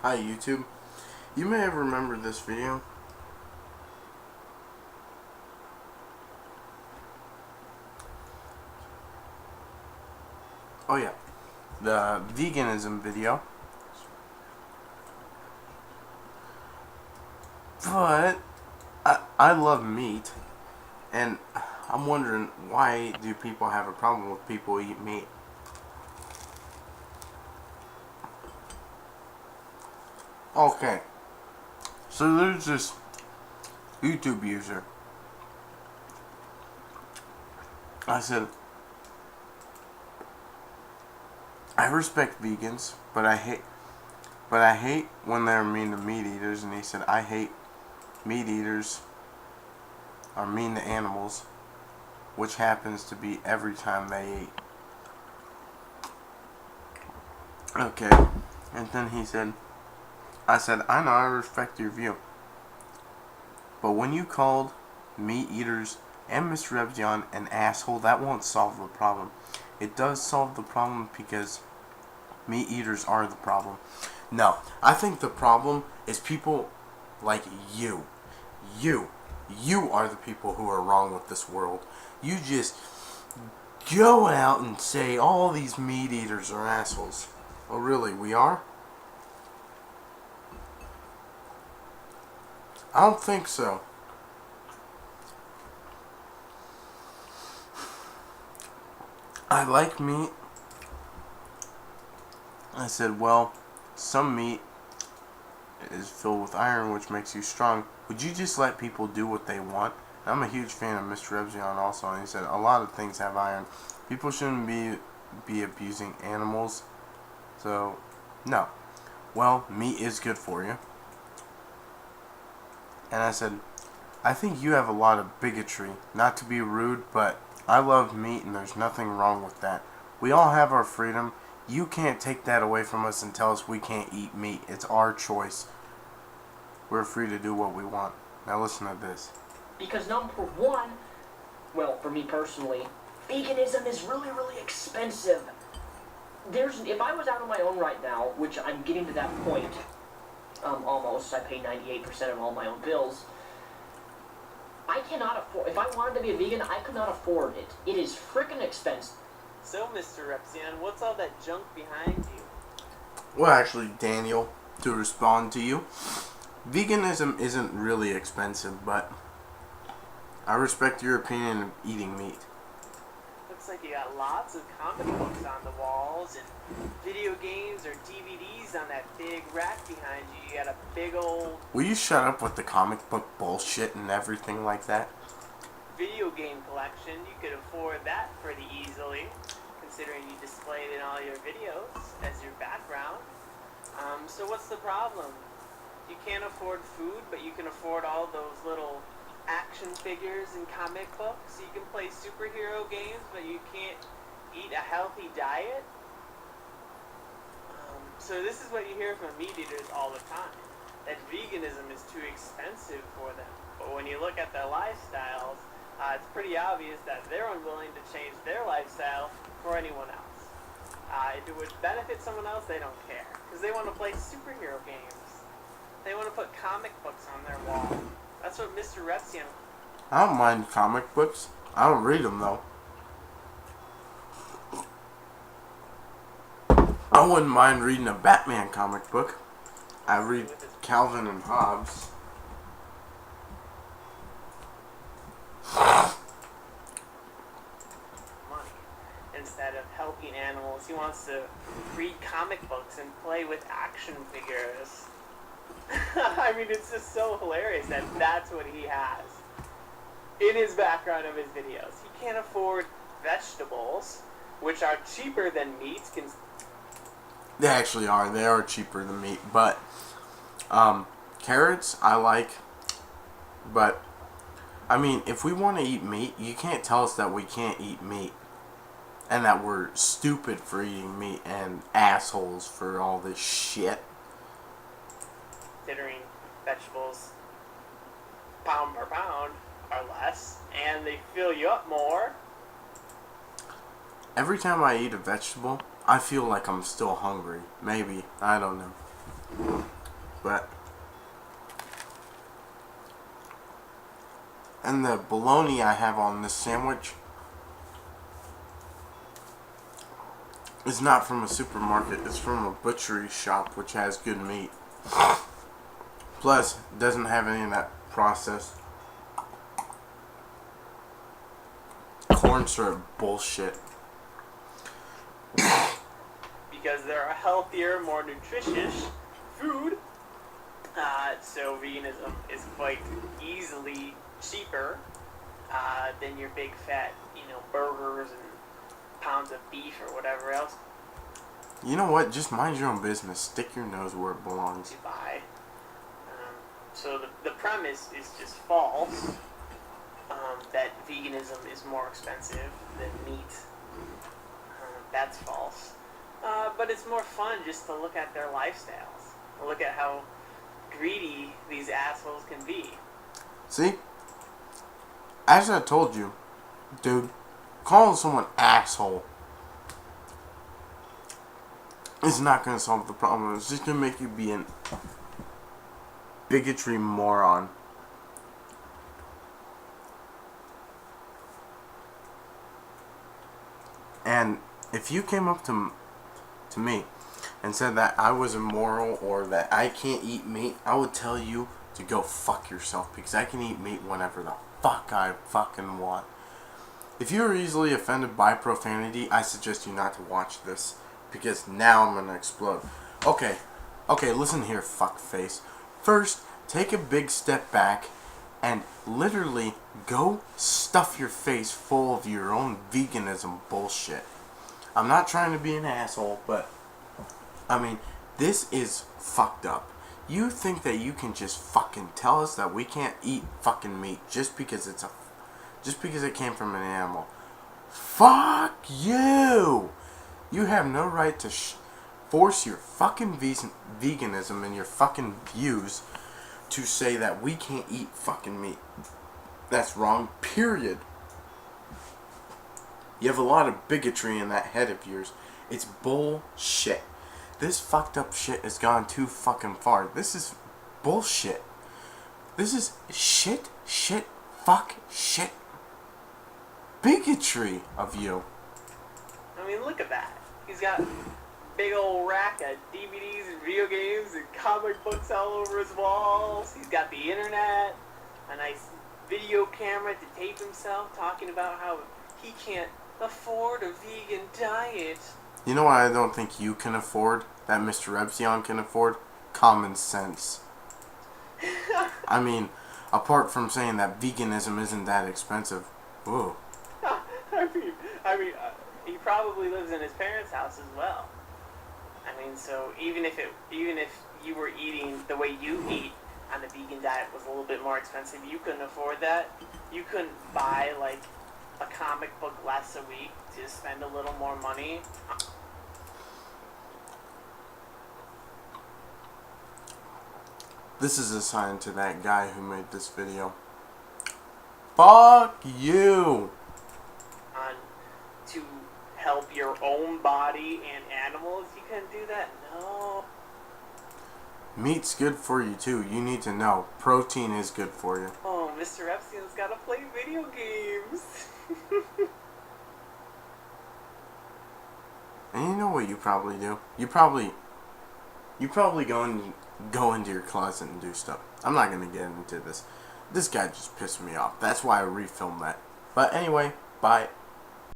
Hi YouTube. You may have remembered this video. Oh yeah, the veganism video. But I love meat, and I'm wondering, why do people have a problem with people eat meat? Okay, so there's this YouTube user. I said, I respect vegans, but I hate when they're mean to meat eaters. And he said, I hate meat eaters are mean to animals, which happens to be every time they eat. Okay, and then he said, I said, I know, I respect your view, but when you called meat eaters and MrRepzion an asshole, that won't solve the problem. It does solve the problem because meat eaters are the problem. No, I think the problem is people like you. You are the people who are wrong with this world. You just go out and say all these meat eaters are assholes. Oh really, we are? I don't think so. I like meat. I said, well, some meat is filled with iron, which makes you strong. Would you just let people do what they want? I'm a huge fan of MrRepzion also, and he said a lot of things have iron. People shouldn't be abusing animals. So, no. Well, meat is good for you. And I said, I think you have a lot of bigotry. Not to be rude, but I love meat and there's nothing wrong with that. We all have our freedom. You can't take that away from us and tell us we can't eat meat. It's our choice. We're free to do what we want. Now listen to this. Because number one, well, for me personally, veganism is really, really expensive. If I was out on my own right now, which I'm getting to that point, almost, I pay 98% of all my own bills, I cannot afford, if I wanted to be a vegan, I could not afford it. It is frickin' expensive. So, MrRepzion, what's all that junk behind you? Well, actually, Daniel, to respond to you, veganism isn't really expensive, but I respect your opinion of eating meat. Looks like you got lots of comic books on the walls, and video games or DVDs on that big rack behind you. You got a big old... Will you shut up with the comic book bullshit and everything like that? Video game collection. You could afford that pretty easily, considering you displayed in all your videos as your background. So what's the problem? You can't afford food, but you can afford all those little action figures and comic books. You can play superhero games, but you can't eat a healthy diet. So this is what you hear from meat eaters all the time, that veganism is too expensive for them. But when you look at their lifestyles, it's pretty obvious that they're unwilling to change their lifestyle for anyone else. If it would benefit someone else, they don't care, because they want to play superhero games. They want to put comic books on their wall. That's what MrRepzion... I don't mind comic books. I don't read them, though. I wouldn't mind reading a Batman comic book. I read Calvin and Hobbes. money. Instead of helping animals, he wants to read comic books and play with action figures. I mean, it's just so hilarious that that's what he has in his background of his videos. He can't afford vegetables, which are cheaper than meat. They actually are. They are cheaper than meat. But, carrots, I like. But, I mean, if we want to eat meat, you can't tell us that we can't eat meat. And that we're stupid for eating meat and assholes for all this shit. Considering vegetables pound per pound are less, and they fill you up more. Every time I eat a vegetable, I feel like I'm still hungry. Maybe. I don't know. but and the bologna I have on this sandwich is not from a supermarket. It's from a butchery shop, which has good meat. Plus, it doesn't have any of that processed corn syrup bullshit. Because they're a healthier, more nutritious food. So veganism is quite easily cheaper than your big fat, burgers and pounds of beef or whatever else You know what? Just mind your own business. Stick your nose where it belongs. you buy. So the premise is just false, that veganism is more expensive than meat. That's false. But it's more fun just to look at their lifestyles. Look at how greedy these assholes can be. See? As I told you, dude, calling someone asshole is not going to solve the problem. It's just going to make you be an bigotry moron. And if you came up to me and said that I was immoral or that I can't eat meat, I would tell you to go fuck yourself, because I can eat meat whenever the fuck I fucking want. If you're easily offended by profanity, I suggest you not to watch this, because now I'm gonna explode. Okay, listen here, fuckface. First, take a big step back and literally go stuff your face full of your own veganism bullshit. I'm not trying to be an asshole, but I mean, this is fucked up. You think that you can just fucking tell us that we can't eat fucking meat just because it came from an animal? Fuck you! You have no right to force your fucking veganism and your fucking views to say that we can't eat fucking meat. That's wrong, period. You have a lot of bigotry in that head of yours. It's bullshit. This fucked up shit has gone too fucking far. This is bullshit. This is shit, fuck, shit. Bigotry of you. I mean, look at that. He's got big old rack of DVDs and video games and comic books all over his walls. He's got the internet, a nice video camera to tape himself talking about how he can't afford a vegan diet. You know what I don't think you can afford, that MrRepzion can afford? Common sense. I mean, apart from saying that veganism isn't that expensive. Whoa. I mean, he probably lives in his parents' house as well. I mean, so even if you were eating the way you eat on the vegan diet was a little bit more expensive, you couldn't afford that. You couldn't buy like a comic book less a week to spend a little more money. This is a sign to that guy who made this video. Fuck you! To help your own body and animals, you couldn't do that? No. Meat's good for you too. You need to know. Protein is good for you. Oh, MrRepzion's gotta play video games. And you know what you probably do? You probably go into your closet and do stuff. I'm not gonna get into this. This guy just pissed me off. That's why I refilmed that. But anyway, bye.